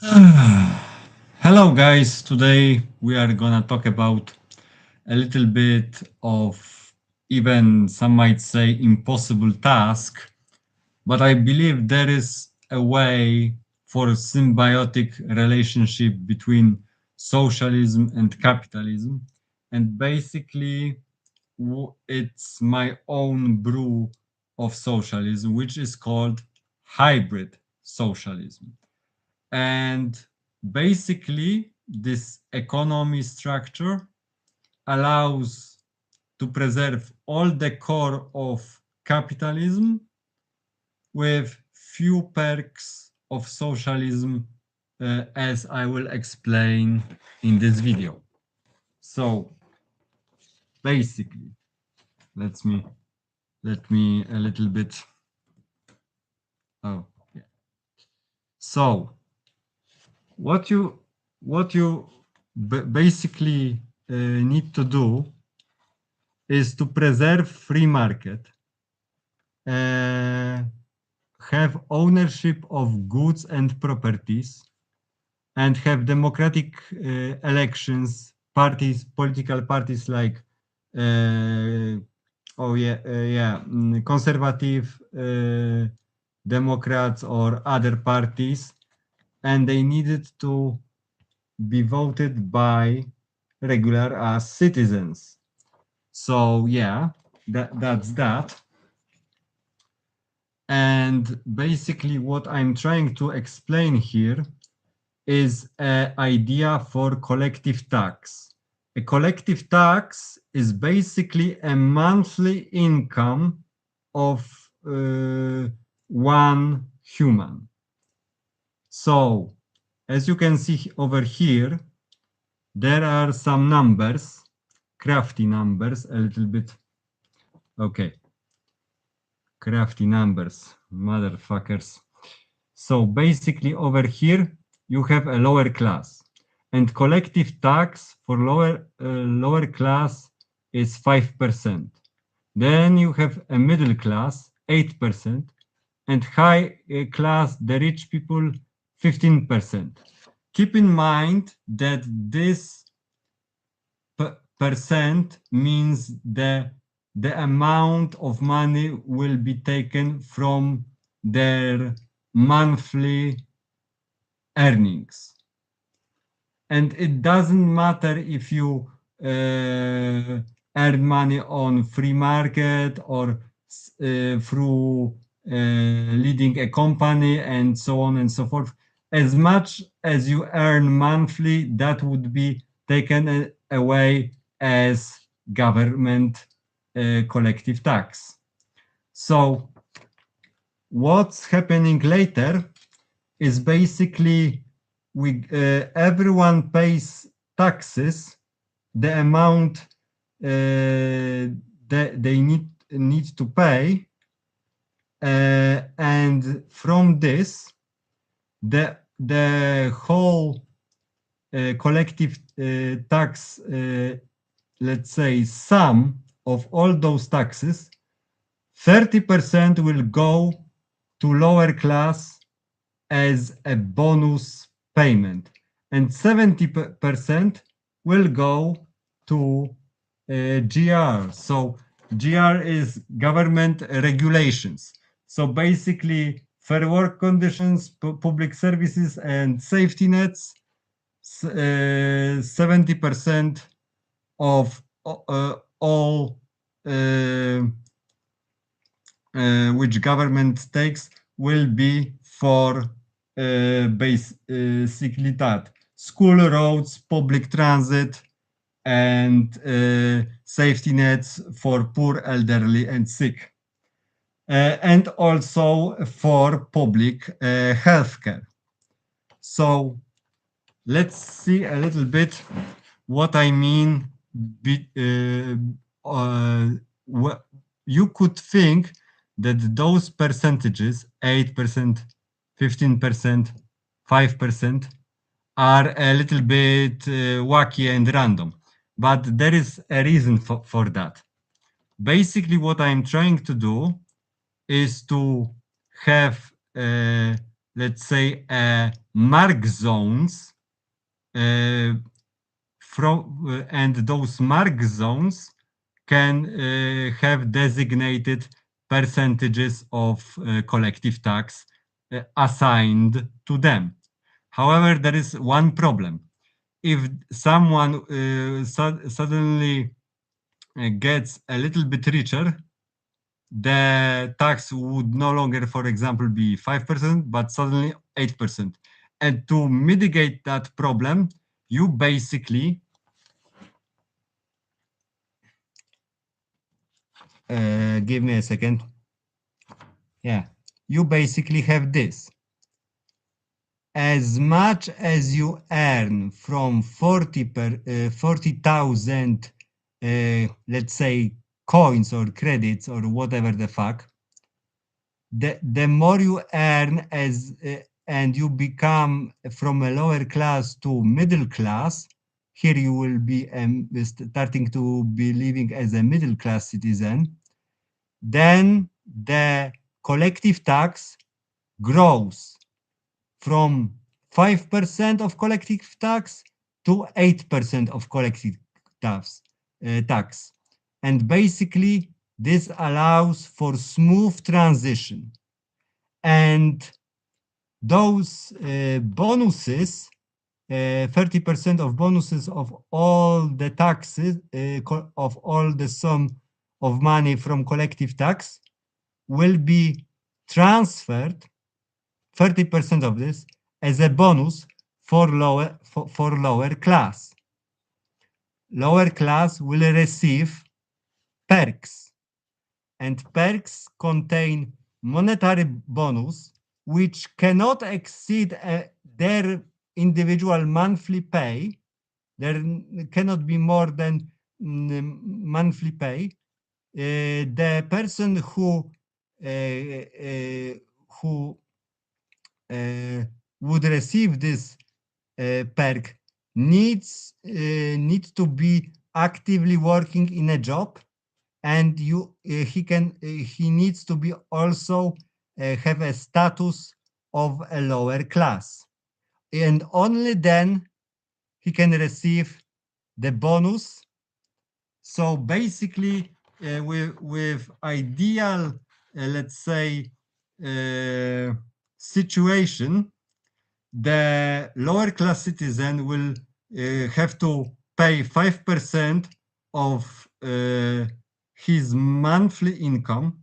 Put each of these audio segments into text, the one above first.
Hello, guys. Today we are gonna talk about a little bit of even some might say impossible task, but I believe there is a way for a symbiotic relationship between socialism and capitalism. And basically, it's my own brew of socialism, which is called hybrid socialism. And basically, this economy structure allows to preserve all the core of capitalism with few perks of socialism, as I will explain in this video. So basically, let me a little bit. Oh, yeah. So what you basically need to do is to preserve free market, uh, have ownership of goods and properties, and have democratic elections, parties, political parties like, conservative Democrats or other parties, and they needed to be voted by regular as citizens. So yeah, that's that. And basically what I'm trying to explain here is an idea for collective tax. A collective tax is basically a monthly income of one human. So, as you can see over here, there are some numbers, crafty numbers, a little bit. Okay, crafty numbers, motherfuckers. So basically over here, you have a lower class, and collective tax for lower class is 5%. Then you have a middle class, 8%, and high class, the rich people, 15%. Keep in mind that this percent means the amount of money will be taken from their monthly earnings. And it doesn't matter if you earn money on free market or through leading a company and so on and so forth. As much as you earn monthly, that would be taken away as government collective tax. So what's happening later is basically everyone pays taxes the amount that they need to pay, and from this the whole collective tax, let's say sum of all those taxes, 30% will go to lower class as a bonus payment, and 70% will go to GR. So GR is government regulations. So basically, fair work conditions, public services, and safety nets. 70% of all which government takes will be for basically that school roads, public transit, and safety nets for poor, elderly, and sick, and also for public healthcare. So let's see a little bit what I mean. You could think that those percentages, 8%, 15%, 5%, are a little bit wacky and random. But there is a reason for that. Basically, what I'm trying to do is to have let's say, mark zones and those mark zones can have designated percentages of collective tax assigned to them. However, there is one problem. If someone suddenly gets a little bit richer, the tax would no longer, for example, be 5%, but suddenly 8%. And to mitigate that problem, you basically give me a second. Yeah, you basically have this. As much as you earn from 40,000, let's say, coins or credits or whatever the fuck, the more you earn and you become from a lower class to middle class, here you will be starting to be living as a middle class citizen, then the collective tax grows from 5% of collective tax to 8% of collective tax. And basically, this allows for smooth transition. And those bonuses, 30% of bonuses of all the taxes, of all the sum of money from collective tax, will be transferred, 30% of this, as a bonus for lower class. Lower class will receive perks, and perks contain monetary bonus which cannot exceed their individual monthly pay. There cannot be more than monthly pay. The person who would receive this perk needs to be actively working in a job, and he needs to be also have a status of a lower class, and only then he can receive the bonus. So basically, with ideal, let's say, situation, the lower class citizen will have to pay 5% of his monthly income,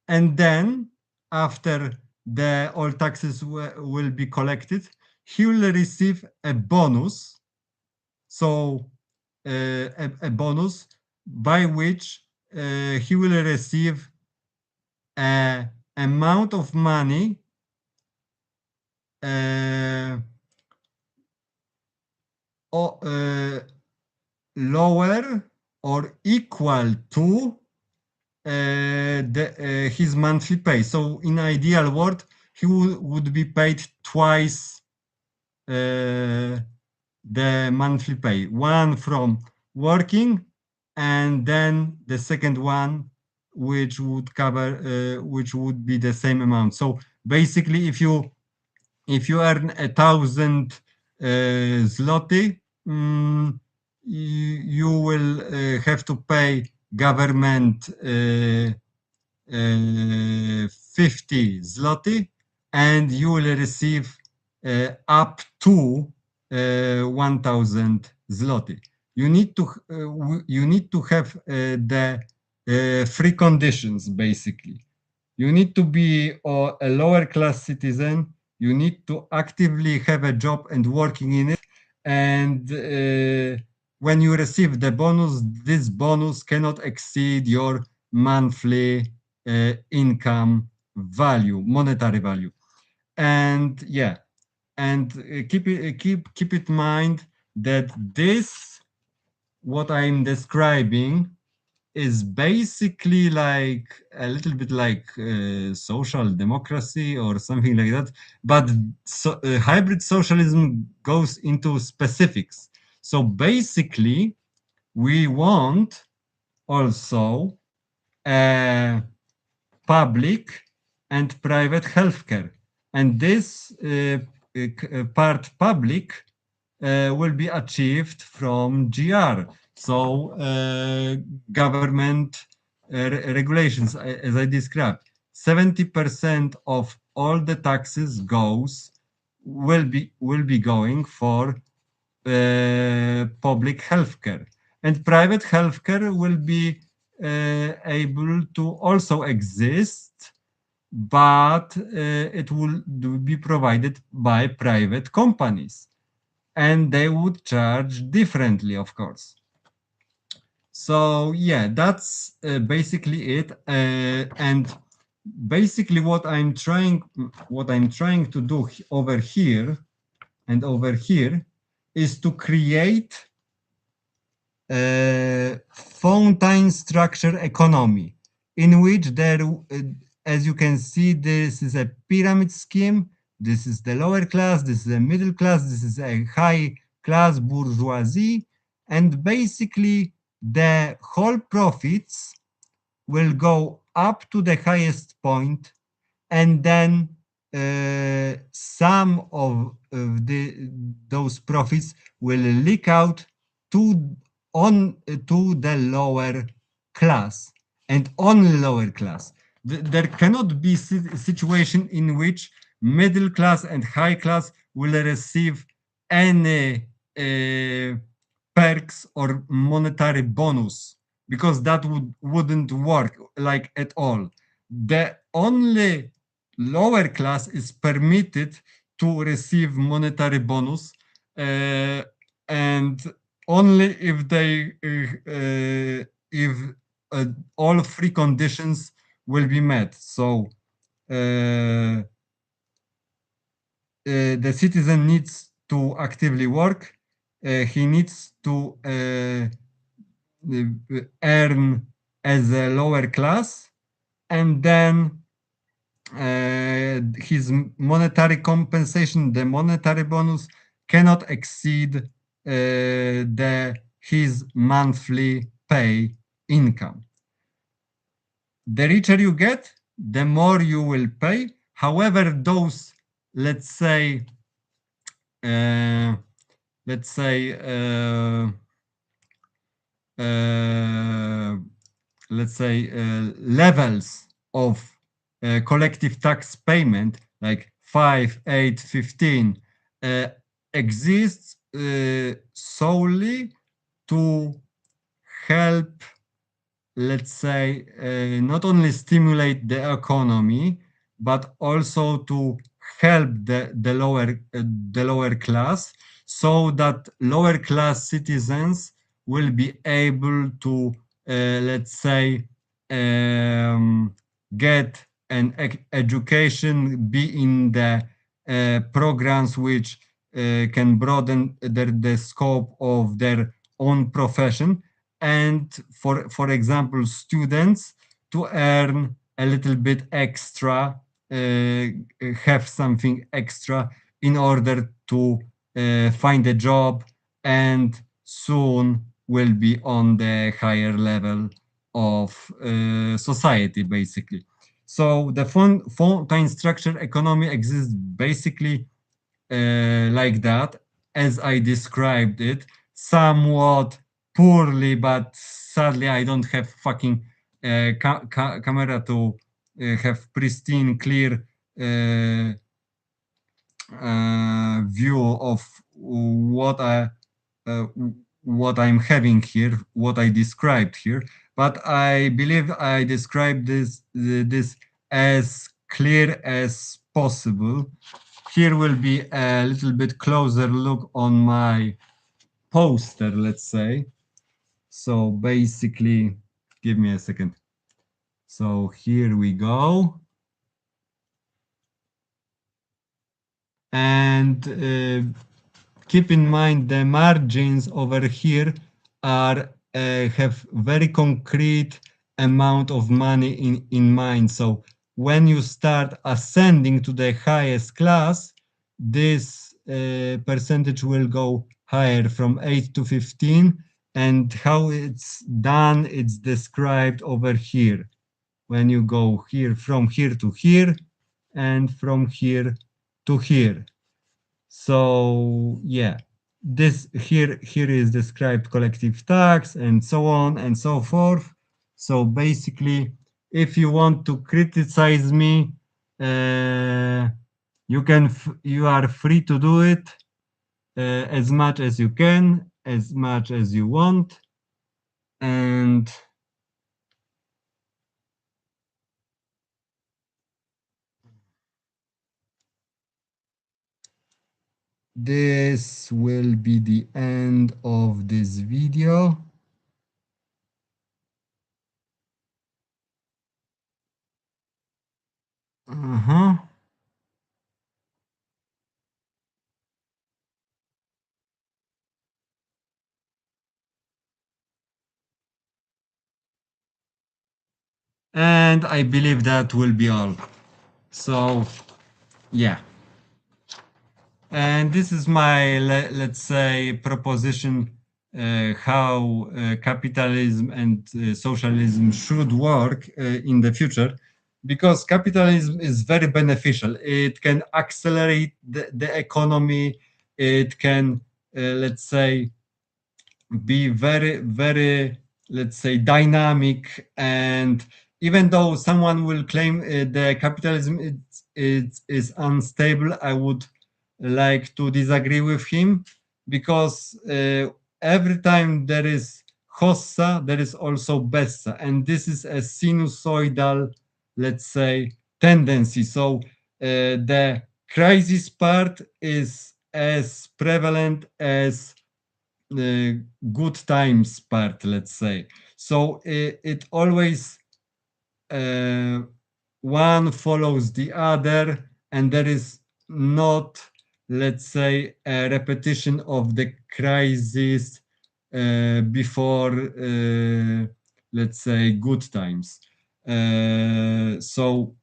and then after the all taxes will be collected, he will receive a bonus. So a bonus by which he will receive a amount of money lower or equal to his monthly pay. So in ideal world, he would be paid twice the monthly pay. One from working, and then the second one, which would cover, which would be the same amount. So basically, if you earn 1,000 zloty, you will have to pay government 50 zloty, and you will receive up to 1,000 zloty. You need to have the three conditions basically. You need to be a lower class citizen. You need to actively have a job and working in it. And when you receive the bonus, this bonus cannot exceed your monthly income value, monetary value. And yeah, and keep it in mind that this, what I'm describing, is basically like a little bit like social democracy or something like that, but hybrid socialism goes into specifics. So basically, we want also public and private healthcare. and this part public will be achieved from GR. So government regulations, as I described, 70% of all the taxes goes will be going for public healthcare, and private healthcare will be able to also exist, but it will be provided by private companies, and they would charge differently, of course. So yeah, that's basically it. And basically, what I'm trying to do over here and over here is to create fountain structure economy, in which there, as you can see, this is a pyramid scheme. This is the lower class, this is a middle class, this is a high class bourgeoisie, and basically the whole profits will go up to the highest point, and then some of those profits will leak out to to the lower class, and only lower class. There cannot be situation in which middle class and high class will receive any perks or monetary bonus, because that wouldn't work like at all. The only lower class is permitted to receive monetary bonus, uh, and only if uh, all three conditions will be met. So uh, the citizen needs to actively work. He needs to earn as a lower class, and then his monetary compensation, the monetary bonus, cannot exceed the his monthly pay income. The richer you get, the more you will pay. However, those, let's say, uh, let's say, uh, levels of collective tax payment, like 5, 8, 15, exists solely to help, let's say, not only stimulate the economy, but also to help the lower class, so that lower class citizens will be able to, let's say, get an education, be in the programs which can broaden the scope of their own profession, and for example, students to earn a little bit extra, have something extra in order to find a job, and soon will be on the higher level of society, basically. So the fountain structure economy exists basically like that, as I described it, somewhat poorly, but sadly I don't have fucking camera to have pristine, clear view of what I uh, what I'm having here, what I described here. But I believe I described this as clear as possible. Here will be a little bit closer look on my poster, let's say. So basically, give me a second. So here we go. And keep in mind the margins over here are have very concrete amount of money in mind. So when you start ascending to the highest class, this percentage will go higher from 8 to 15, and how it's done, it's described over here. When you go here from here to here, and from here to here. So yeah, this here is described collective tax and so on and so forth. So basically, if you want to criticize me, uh, you are free to do it as much as you can, as much as you want, and this will be the end of this video. Uh-huh. And I believe that will be all. So, yeah. And this is my, let's say, proposition how capitalism and socialism should work in the future. Because capitalism is very beneficial. It can accelerate the economy. It can, let's say, be very, let's say, dynamic. And even though someone will claim the capitalism is unstable, I would like to disagree with him, because every time there is hossa, there is also bessa, and this is a sinusoidal, let's say, tendency. So the crisis part is as prevalent as good times part, let's say. So it always uh, one follows the other, and there is not, let's say, a repetition of the crisis before, let's say, good times. So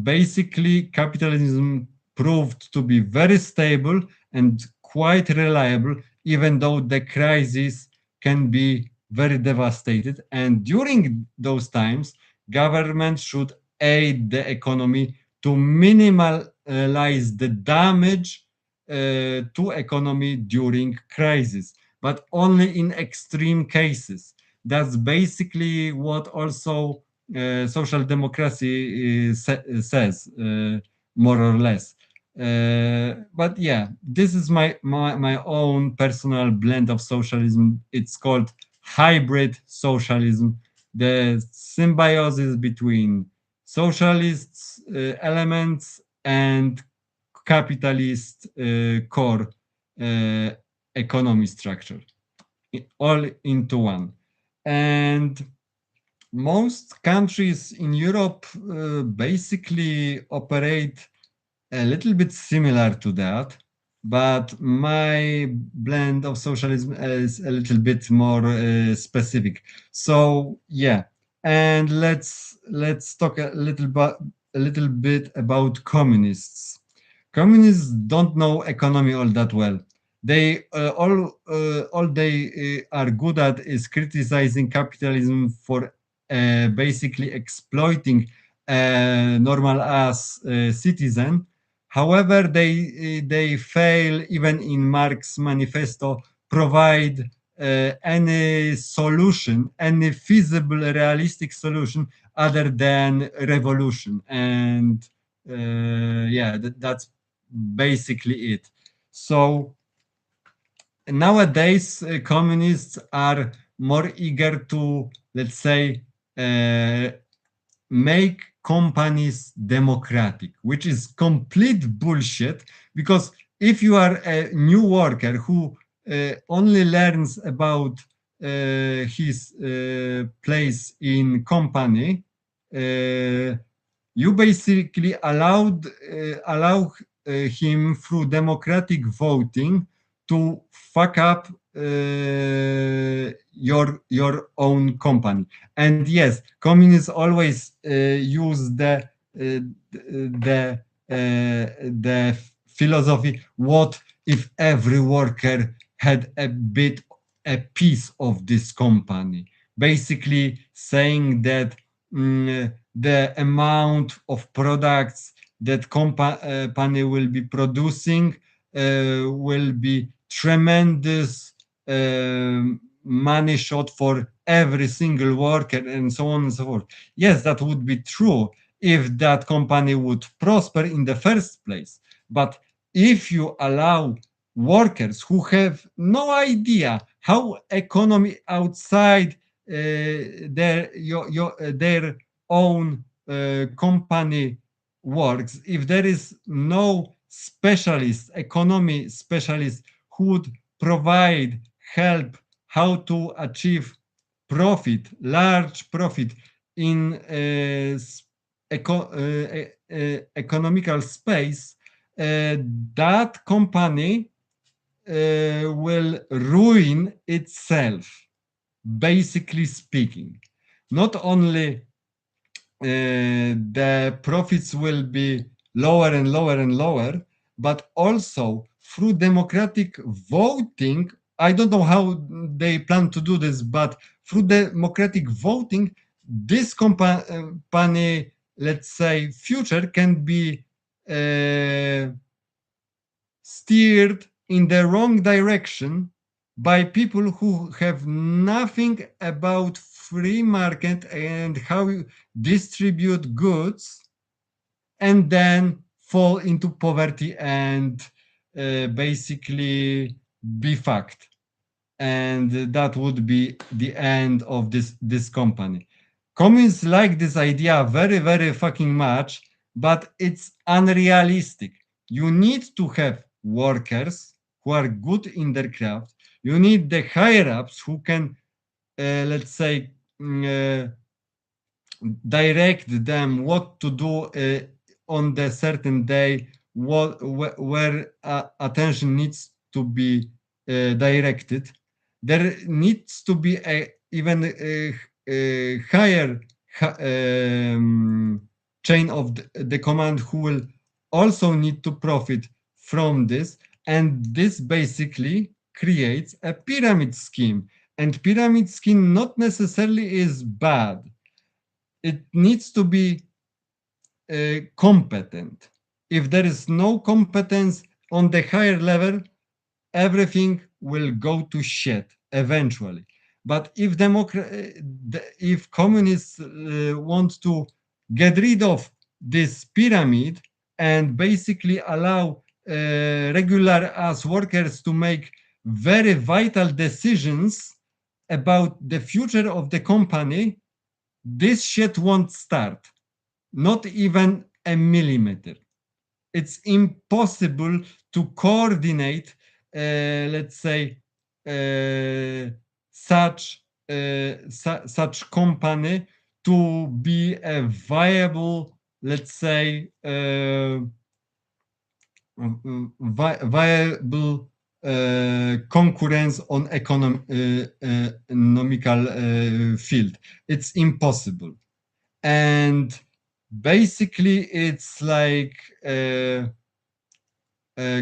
basically, capitalism proved to be very stable and quite reliable, even though the crisis can be very devastated. And during those times, government should aid the economy to minimize the damage to economy during crisis, but only in extreme cases. That's basically what also social democracy says, more or less. But yeah, this is my own personal blend of socialism. It's called hybrid socialism, the symbiosis between socialist elements and capitalist core uh, economy structure, all into one. And most countries in Europe basically operate a little bit similar to that, but my blend of socialism is a little bit more specific. So yeah, and let's talk a little bit about communists. Communists don't know economy all that well. They all they are good at is criticizing capitalism for basically exploiting a normal ass citizen. However, they fail even in Marx manifesto provide any solution, any feasible, realistic solution other than revolution. And yeah, that's basically it. So nowadays, communists are more eager to, let's say, uh, make companies democratic, which is complete bullshit. Because if you are a new worker who only learns about his place in company, uh, you basically allow him through democratic voting to fuck up your own company. And yes, communists always use the philosophy: what if every worker had a piece of this company? Basically saying that the amount of products that company will be producing will be tremendous money shot for every single worker and so on and so forth. Yes, that would be true if that company would prosper in the first place. But if you allow workers who have no idea how economy outside their own company works, if there is no specialist, economy specialist who would provide help how to achieve profit, large profit in economical space, that company will ruin itself, basically speaking. Not only the profits will be lower and lower and lower, but also through democratic voting. I don't know how they plan to do this, but through democratic voting, this company, let's say, future can be uh, steered in the wrong direction by people who have nothing about free market and how you distribute goods, and then fall into poverty and basically be fucked. And that would be the end of this company. Communists like this idea very, very fucking much, but it's unrealistic. You need to have workers who are good in their craft. You need the higher ups who can, let's say, direct them what to do on the certain day, where attention needs to be directed. There needs to be a even higher chain of the command who will also need to profit from this, and this basically creates a pyramid scheme. And pyramid scheme not necessarily is bad. It needs to be competent. If there is no competence on the higher level, everything will go to shit eventually. But if communists want to get rid of this pyramid and basically allow regular as workers to make very vital decisions about the future of the company, this shit won't start, not even a millimeter. It's impossible to coordinate, let's say, such company to be a viable, let's say, viable concurrence on economical field. It's impossible. And basically it's like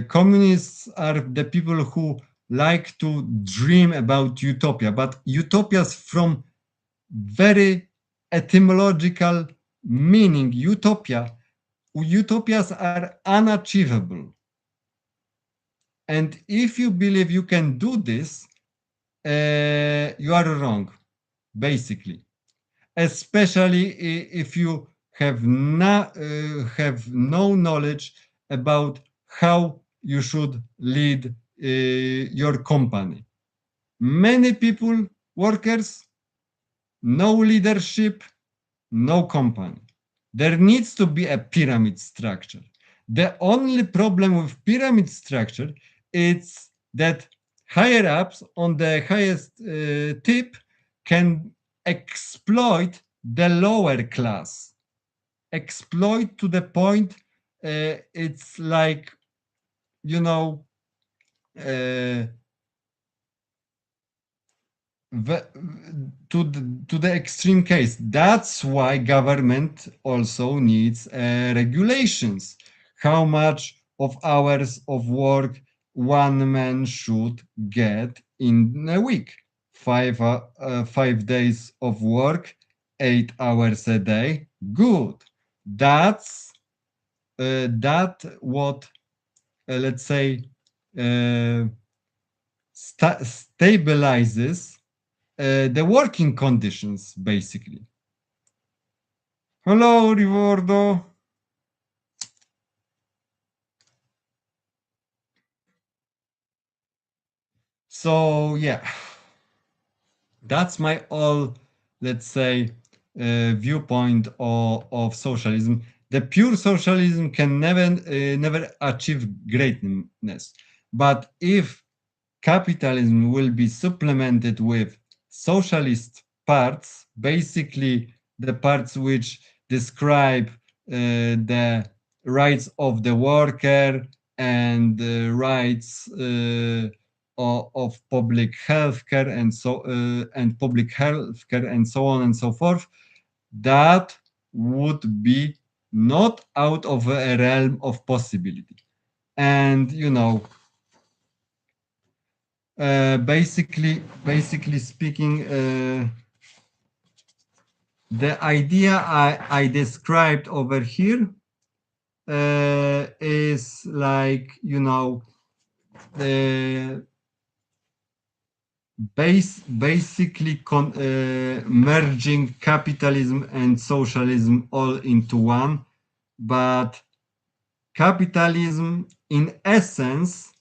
communists are the people who like to dream about utopia, but utopias from very etymological meaning. Utopias are unachievable. And if you believe you can do this, you are wrong, basically. Especially if you have no knowledge about how you should lead your company. Many people, workers, no leadership, no company. There needs to be a pyramid structure. The only problem with pyramid structure is that higher ups on the highest tip can exploit the lower class. Exploit to the point it's like, you know, uh, to the extreme case. That's why government also needs regulations. How much of hours of work one man should get in a week? 5 days of work, 8 hours a day. Good. That's that what let's say uh, stabilizes the working conditions basically. Hello, Rivordo. So yeah, that's my all, let's say, viewpoint of socialism. The pure socialism can never achieve greatness, but if capitalism will be supplemented with socialist parts, basically the parts which describe the rights of the worker and the rights of public healthcare and public healthcare and so on and so forth. That would be not out of a realm of possibility. And basically speaking, the idea I described over here is like uh, basically merging capitalism and socialism all into one, but capitalism in essence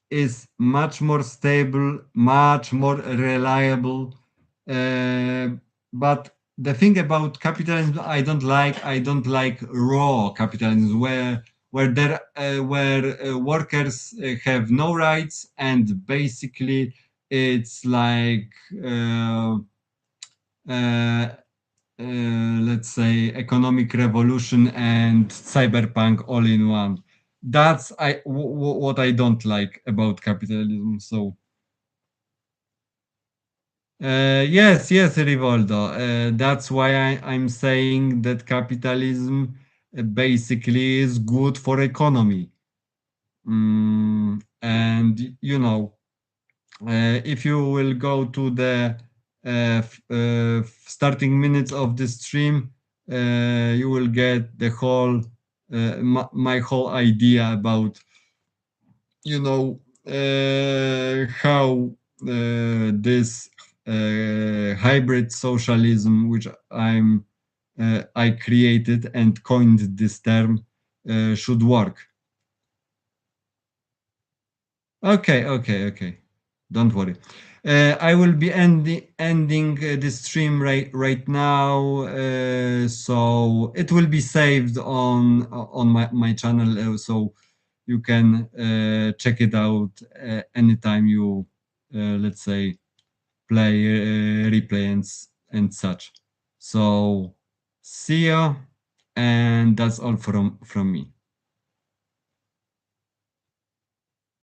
is much more stable, much more reliable. Uh, but the thing about capitalism I don't like raw capitalism where workers have no rights and basically it's like uh, let's say economic revolution and cyberpunk all in one. That's what I don't like about capitalism. So yes, Rivaldo. That's why I'm saying that capitalism basically is good for economy. And if you will go to the starting minutes of the stream, you will get the whole my whole idea about how this hybrid socialism, which I created and coined this term, should work. Okay. Don't worry. I will be ending this stream right now, so it will be saved on my channel, so you can check it out anytime you, let's say, play replay and such. So see ya, and that's all from me.